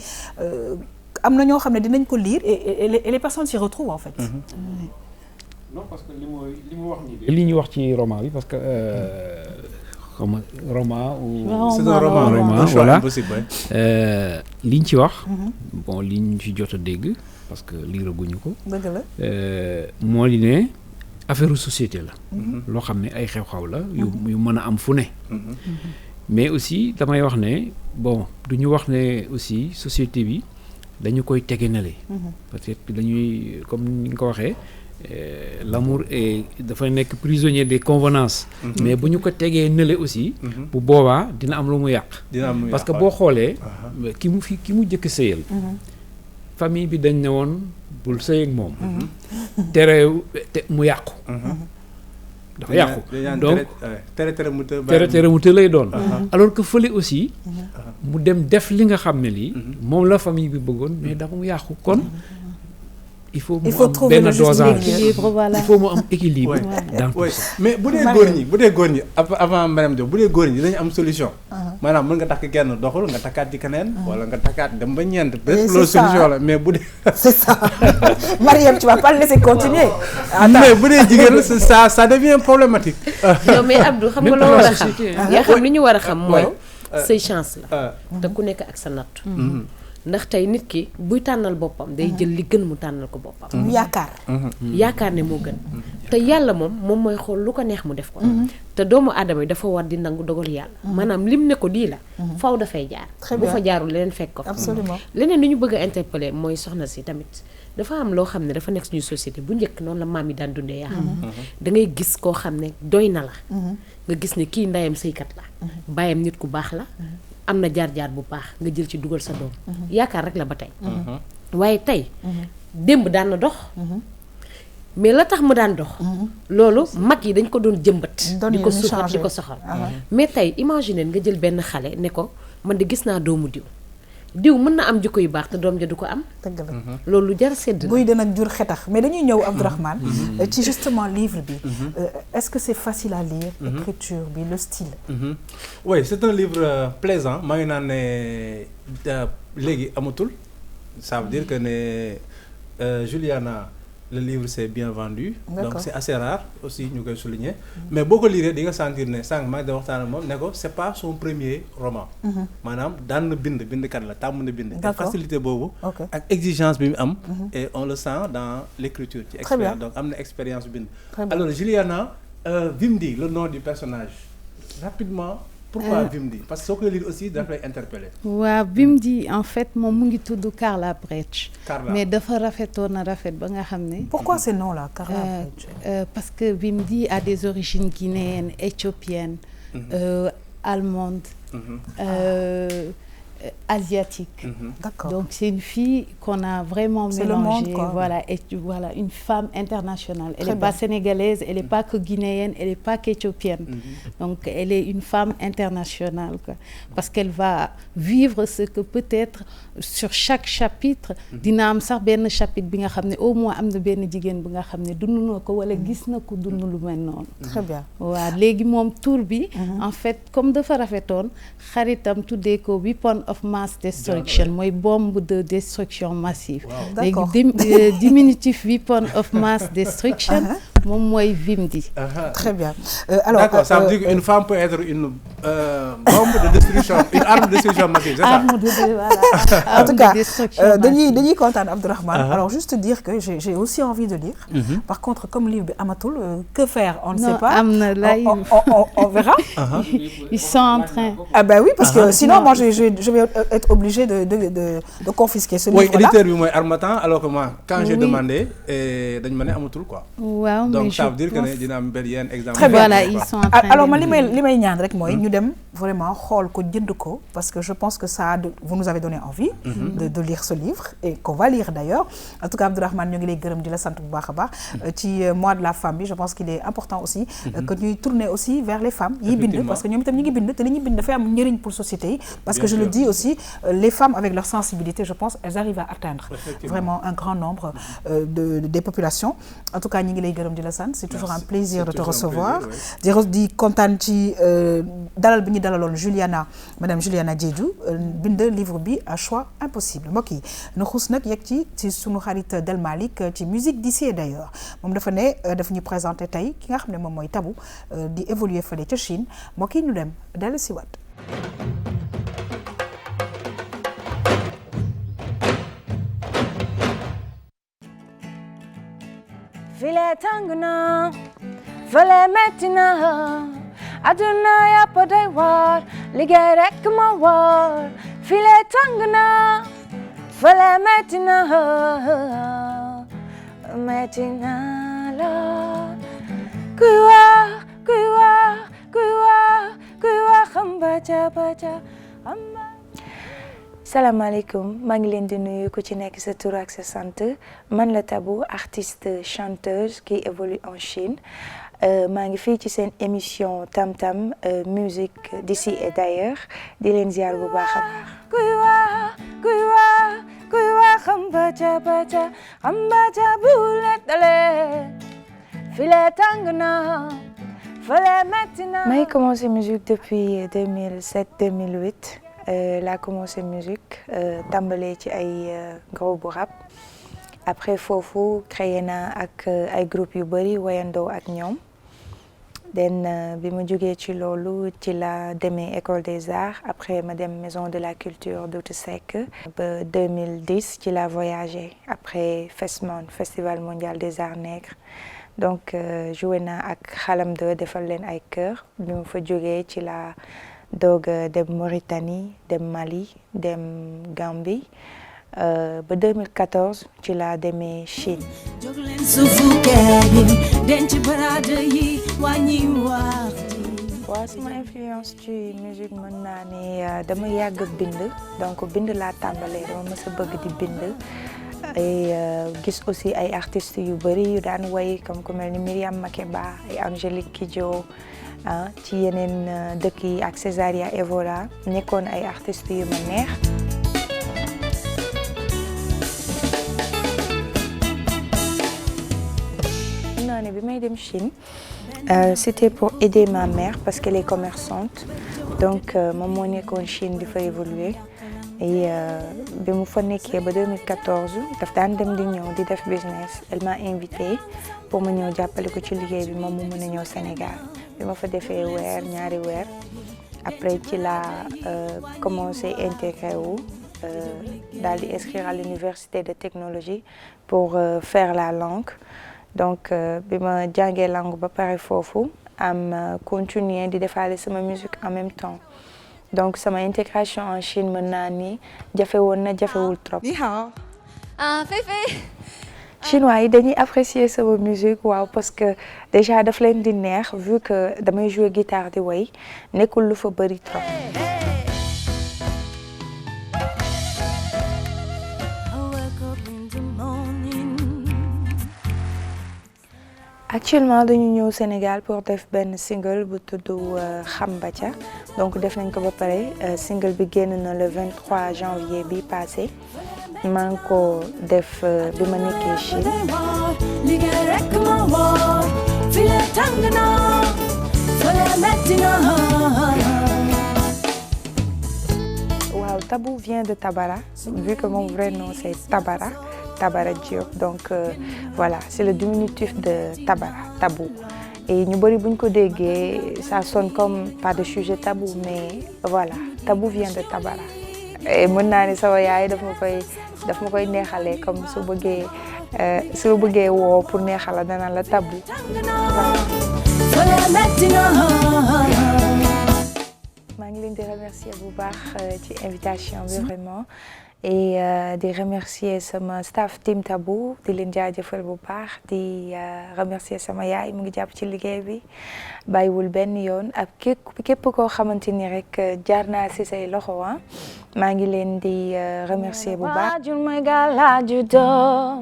am na ñoo xam ne dinañ ko lire et les personnes s'y retrouvent en fait. non parce que li mu wax nii li ñu wax ci roman bi parce que xam roman ou c'est un roman voilà li ñu ci wax bon li ñu ci jot a dégg parce que liiraguñu ko dëgg la moo di ne affaire société la loo xam ne ay xew-xew la yu mën a am fu ne mais aussi damay wax ne bon du ñu wax ne aussi société bi dañu koy tege nale peut-être dañuy comme ni nga ko waxee l'amour est dafa nekk prisonnier des convenances mais bu ñu ko tegee nële aussi bu boobaa dina am lu mu yàq parce que boo xoolee ki mu jëkk sëyal famille bi dañ ne woon bul sëy ak moom tere mu yàqu dafa yàqu donc tere mu të lay doon alors que fële aussi mu dem def li nga xam ne lii moom la famille bi bëggoon mais dafa mu yàqu kon il faut mu am benn dosage il faut mu am équilibre dans tout ça mais bu dee góor ñi avant madame Diop bu dee góor ñi dinañ am solution maanaam mën nga takk kenn doxul nga takkaat ci keneen wala nga takkaat dem ba ñeent peut-être loolu solution la mais bu dee c'est ça Mariam tu vas pas le laisser continuer mais bu dee jigéen ça devient problématique non mais Abdou xam nga loo war a xam yaa xam li ñu war a xam mooy say chance la te ku nekk ak sa natt ndax tey nit ki buy tànnal boppam day jël li gën mu tànnal ko boppam yaakaar ne moo gën te yàlla moom mooy xool lu ko neex mu def ko te doomu aadama yi dafa war di nangu dogal yàlla maanaam lim ne ko dii la faw dafay jaar bu fa jaarul leneen fekk ko absolument leneen li ñu bëgg a interpeller mooy soxna si tamit dafa am loo xam ne dafa nekk suñu société bu njëkk noonu la maam yi daan dundee yaa xam da ngay gis koo xam ne doy na la nga gis ne kii ndayam sëykat la bàyyam nit ku baax la am na jaar-jaar bu baax nga jël ci dugal sa doom yaakaar rek la ba tey waaye tey démb daan na dox mais la tax mu daan dox loolu mag yi dañ ko doon jëmbat di ko suuxat di ko soxal mais tey imagine nga jël benn xale ne ko man de gis naa doomu diw mën na am jikko yu baax te doom ja du ko am dëgg la loolu lu jar sedd buy dana jur xetax mais dañuy ñëw Abdourahmane ci justement livre bi est-ce que c'est facile à lire l'écriture bi le style oui c'est un livre plaisant maa ngi naan ne léegi amatul ça veut dire que ne Juliana le livre s'est bien vendu donc c'est assez rare aussi ñu koy souligner mais boo ko lire di nga sentir ne sànq maa ngi da waxtaan ak moom ne ko c'est pas son premier roman maanaam daan na bindkat la tàmm na bind te facilité boobu ak exigence bi mu am et on le sent dans l'écriture ci expérience donc am na expérience bind alors Juliana Vimdi le nom du personnage rapidement pourquoi Vimdi parce que soo koy lire aussi daf lay interpeller waaw Vimdi en fait moom mu ngi tudd Carla Brecht mais dafa rafetoon a rafet ba nga xam ne pourquoi ce nom là Carla Brecht parce que Vimdi a des origines guinéennes éthiopiennes allemandes asiatique. D'accord. Donc c'est une fille qu'on a vraiment c'est mélangée. Le monde, quoi. Voilà, une femme internationale. Elle n'est pas sénégalaise, elle n'est pas que guinéenne, elle n'est pas qu'éthiopienne. Donc elle est une femme internationale, quoi. Parce qu'elle va vivre ce que peut-être sur chaque chapitre dina am sax benn chapitre bi nga xam ne au moins am na benn jigéen bi nga xam ne dund na ko wala gis na ko dund lu mel noonu. Très bien. waaw léegi moom tur bi en fait comme dafa rafetoon xaritam tuddee ko weapon of mass destruction mooy bombe de destruction massive. D'accord. léegi diminutif weapon of mass destruction moom mooy Vimdi. Très bien. Alors d'accord, ça veut dire qu'une femme peut être une bombe de destruction, une arme de destruction massive, c'est ça? Arme de voilà. En tout cas, dañuy dañuy kontaan Abdourahmane. Alors juste dire que j'ai aussi envie de lire. Par contre, comme livre bi amatul, que faire? On ne sait pas. am na là on verra. Ils sont en train. Ah ben oui, parce que sinon moi je vais être obligée de confisquer ce livre-là. Oui, éditeur bi mooy Harmattan, alors que moi quand j'ai demandé dañ ma ne amatul quoi. waaw donc mais ça je veut dire que pense- ne dina am benn yenn exemple. Très bien. Voilà, ils sont en train Alors de- man li may ñaan rek mooy ñu dem vraiment xool ko jënd ko parce que je pense que vous nous avez donné envie de lire ce livre et qu'on va lire d'ailleurs. En tout cas Abdourahmane ñu ngi lay gërëm di la sant bu baax a baax ci mois de la femme bi je pense qu'il est important aussi que ñuy tourner aussi vers les femmes yi bind parce que ñoom itam ñu ngi bind te li ñuy bind dafay am njëriñ pour société yi parce que je le dis aussi les femmes avec leur sensibilité je pense elles arrivent à atteindre vraiment un grand nombre des populations. En tout cas ñu ngi lay gërëm di la sant c'est toujours un plaisir de te recevoir di kontaan ci dalal bi ñu dalaloon madame Juliana Diédhiou bind livre bi à choix impossible mbokk yi na xuus nag yegg ci sunu xarit Del Malick ci musique d'ici et d'ailleurs moom dafa ne dafa ñu présenter tey ki nga xam ne moom mooy Tabou di évoluer fële ca Chine mbokk yi ñu dem dellu si waat. File tàng na fële metti na aduna yàpp day waar liggéey rekk ma war file tàng na fële metti na la kuy wax xam baca salaamaaleykum maa ngi leen di nuyu ku ci nekk sa tur ak sa sant man la Tabou artiste chanteuse qui évolue en Chine maa ngi fii ci seen émission Tam Tam musique d'ici et d'ailleurs di leen ziar bu baax a baax. kuy wax xam baca bu leen dalee file tàng na fële metti na. May commencé musique depuis 2007-2008. laa commencé musique tàmbalee ci ay groupe rap après foofu créé naa ak ay groupe yu bëri wayandoo ak ñoom bi ma jógee ci loolu ci la demee école des arts après ma dem maison de la culture d'Outa Seck ba 2010 ci la voyagé après FESMON festival mondial des arts nègres donc joué naa ak Xalam 2 defal leen ay chœur bi ma fa jógee ci la doog dem Mauritanie dem Mali dem Gambie ba 2014 ci laa demee Chine. waaw sama influence ci musique mën naa ne dama yàgg bind donc bind laa tàmbalee dama mës a bëgg di bind gis aussi ay artistes yu bëri yu daan way comme ku mel ni Myriam Makeba ay Angélique Kidjo ci yeneen dëkk yi ak Césaria Evora nekkoon ay artistes yu ma neex. non ne bi may dem Chine c'était pour aider ma mère parce qu'elle est commerçante donc moom moo nekkoon Chine di fa évoluer et bi mu fa nekkee ba 2014 daf daan dem di ñëw di def business elle m'a invité pour ma ñëw jàppale ko ci liggéey bi moom mu mën a ñëw Sénégal. bi ma fa defee ñaari weer après ci la commencé intégré wu daal di inscrire à l'université de technologie pour faire la langue donc bi ma jàngee langue ba pare foofu am continuer di defaale sama musique en même temps donc sama intégration en Chine mën naa ni jafewul trop. Ni hao. Fei. Chinois yi dañuy apprécier sama musique waaw parce que déjà daf leen di neex vu que damay jouer guitare di way nekkul lu fa bëri trop. Actuellement dañu ñëw Sénégal pour def benn single bu tudd Xam Baca donc def nañ ko ba pare single bi génn na le 23 janvier bi passé. maa ngi ko def bi ma nekkee Chine. waaw Tabou vient de Tabara vu que mon vrai nom c'est Tabara Diop donc voilà c'est le diminutif de Tabara Tabou et ñu bëri buñ ko déggee ça sonne comme pas de sujet tabou mais voilà Tabou vient de Tabara et mën naa ne sama yaay daf ma koy neexalee comme su bëggee woo pour neexala dana la Tabou. maa ngi leen di remercier bu baax ci invitation bi vraiment et di remercier sama staff Team Tabou di leen jaajëfal bu baax di remercier sama yaay mu ngi jàpp ci liggéey bi bàyyiwul benn yoon ak képp koo xamante ni rek jaar naa ci say loxo maa ngi leen di remercier bu baax. waajur mooy galaaju doom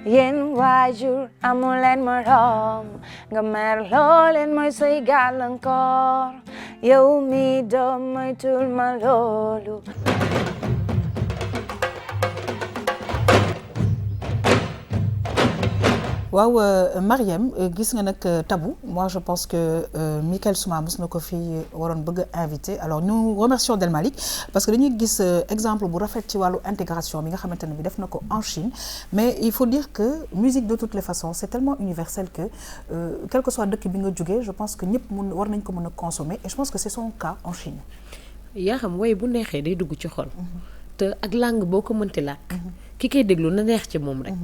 yéen waajur amu leen morom nga mer loo leen mooy say gàllankoor yow mi doom moytul ma loolu. waaw Marième gis nga nag Tabou moi je pense que Michael Souma mos na ko fi waroon bëgg a invité alors nous remercions Del Malick parce que dañuy gis exemple bu rafet ci wàllu intégration bi nga xamante ne bi def na ko en Chine mais il faut dire que musique de toutes les façons c'est tellement universel que quel que soit dëkk bi nga jógee je pense que ñëpp war nañ ko mën a consommer et je pense que c'est son cas en Chine. yaa xam way bu neexee day dugg ci xol. te ak langue boo ko mënti làkk. ki koy déglu na neex ci moom rek.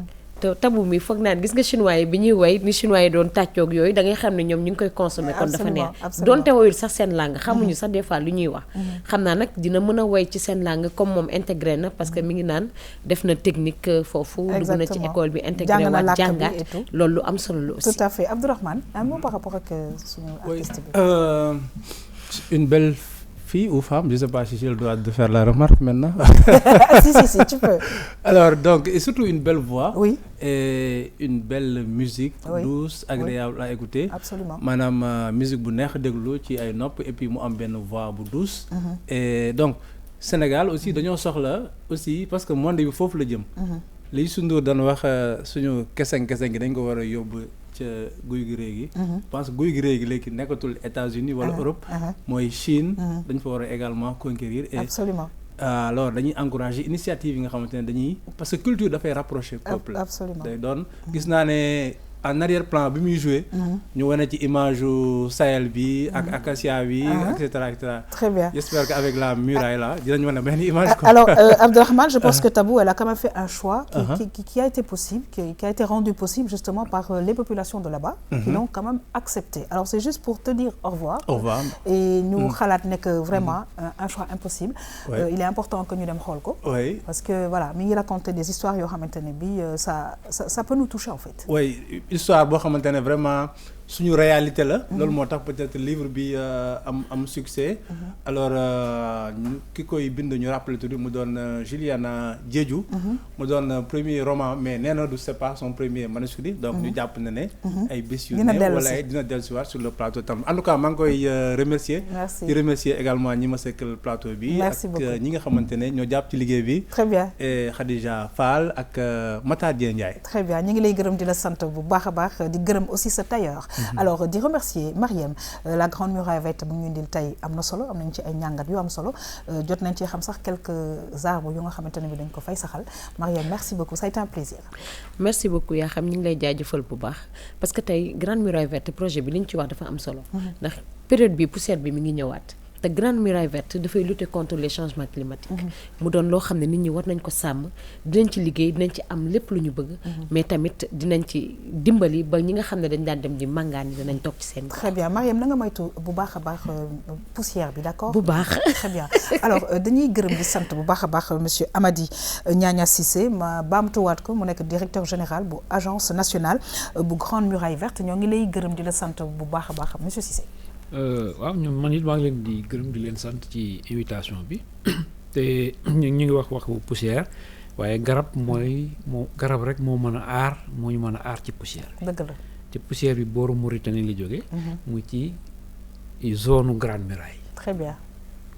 te Tabou mi foog naan gis nga chinois yi bi ñuy way ni chinois yi doon tàccoog yooyu da ngay xam ne ñoom ñu ngi koy consommer kon dafa neex donte wayul sax seen langue xamuñu sax des fois lu ñuy wax xam naa nag dina mën a way ci seen langue comme moom intégré na parce que mi ngi naan def na technique foofu dugg na ci école bi intégré waat jàngaat loolu lu am solo la aussi. tout à fait Abdourahmane un mot par rapport ak suñu artiste bi. Une belle fille ou femme, je ne sais pas si j'ai le droit de faire la remarque maintenant. si, tu peux. Alors, donc, et surtout une belle voix. Oui. Et une belle musique douce, agréable à écouter. Absolument. Madame, musique bu neex déglu ci ay nopp et puis mu am benn voix bu douce. Et donc, Sénégal aussi dañoo soxla aussi parce que monde bi foofu la jëm. li Youssou Ndour doon wax suñu keseng gi dañ ko war a yóbbu ca guy gi réegi parce que guy gi réegi léegi nekkatul États-Unis wala Europe mooy Chine dañ fa war a également conquérir et absolument alors dañuy encourager initiative yi nga xamante ne dañuy parce que culture dafay rapprocher peuple absolument day doon gis naa ne en arrière-plan bi muy joué ñu wane ci image u Sahel bi ak acacia bi et cetera et cetera. Très bien. J'espère qu'avec la muraille là dinañ wane benn image. Alors Abdourahmane, je pense que Tabou elle a quand même fait un choix qui a été possible, qui a été rendu possible justement par les populations de là-bas qui l'ont quand même accepté. Alors c'est juste pour te dire au revoir. Au revoir. Et nous xalaat nekk vraiment un choix impossible. Il est important que ñu dem xool ko. Oui. Parce que voilà mi ngi raconter des histoires yoo xamante ne bi ça peut nous toucher en fait. Oui. Histoire boo xamante ne vraiment suñu réalité la. loolu moo tax peut-être livre bi am succès. alors ki koy bind ñu rappelé tuuti mu doon Juliana Diédhiou. mu doon premier roman mais nee na du c'est pas son premier manuscrit. donc ñu jàpp na ne. ay bés yu ne wala ay dina dellusiwaat sur le plateau tam en tout cas maa ngi koy remercier. merci di remercier également ñi ma sekkal plateau bi. merci beaucoup ak ñi nga xamante ne ñoo jàpp ci liggéey bi. très bien et Khadija Fall ak Matar Dieng Ndiaye. très bien ñu ngi lay gërëm di la sant bu baax a baax di gërëm aussi sa tailleur. alors di remercier Marième la grande muraille verte bu ñu indil tey am na solo am nañ ci ay ñàngat yu am solo jot nañ ci xam sax quelques arbres yu nga xamante ne bi dañ ko fay saxal Marième merci beaucoup ça a été un plaisir. merci beaucoup yaa xam ñu ngi lay jaajëfal bu baax parce que tey grande muraille verte projet bi li ñu ci wax dafa am solo. ndax période bi poussière bi mi ngi ñëwaat. te grande muraille verte dafay lutter contre les changements climatiques. mu doon loo xam ne nit ñi war nañ ko sàmm dinañ ci liggéey dinañ ci am lépp lu ñu bëgg. mais tamit dinañ ci dimbali ba ñi nga xam ne dañ daan dem di màngaan yi dinañ toog ci seen. très bien Marième na nga moytu bu baax a baax poussière bi d'accord. bu baax très bien alors dañuy gërëm di sant bu baax a baax monsieur Amady Niania Cissé ma baamtuwaat ko mu nekk directeur général bu agence nationale bu grande muraille verte ñoo ngi lay gërëm di la sant bu baax a baax monsieur Cissé. waaw ñun man it maa ngi leen di gërëm di leen sant ci invitation bi te ñu ngi wax poussière waaye garab garab rek moo mën a aar moo ñu mën a aar ci poussière. dëgg la te poussière bi booru Mauritanie la jógee. muy ci zone Grande Muraille. très bien.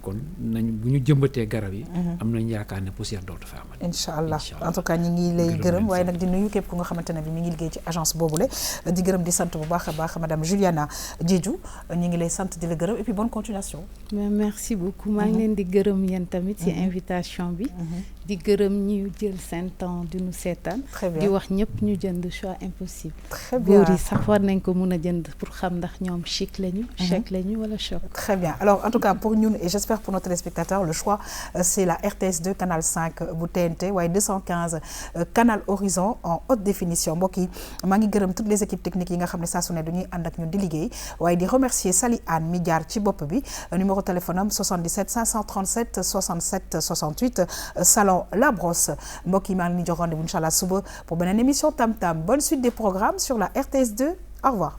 kon nañ bu ñu jëmbatee garab yi. am nañ yaakaar ne poussière dootu fa amal. incha allah en tout cas ñi ngi lay gërëm waaye nag di nuyu képp ku nga xamante ne bi mi ngi liggéey ci agence boobule di gërëm di sant bu baax a baax madame Juliana Diédhiou ñi ngi lay sant di la gërëm et puis bonne continuation. merci beaucoup maa ngi leen di gërëm yéen tamit ci invitation bi. di gërëm ñu jël seen temps di nu seetaan. di wax ñëpp ñu jënd choix impossible. très bien góor yi sax war nañ ko mun a jënd pour xam ndax ñoom chic lañu. chèque lañu wala choc. très bien alors en tout cas pour ñun et j'espère pour nos téléspectateurs le choix c'est la RTS2 canal 5 bu TNT waaye 215 canal Horizon en haute définition mbokk yi maa ngi gërëm toutes les équipes techniques yi nga xam ne saa su ne dañuy ànd ak ñun di liggéey waaye di remercier Sali Anne mi jaar ci bopp bi numéro téléphone am 77 537 67 68 salon dans la brosse mbokk yi maa ngi leen di jox rendez-vous incha allah suba pour beneen émission Tam Tam bonne suite des programmes sur la RTS2 au revoir.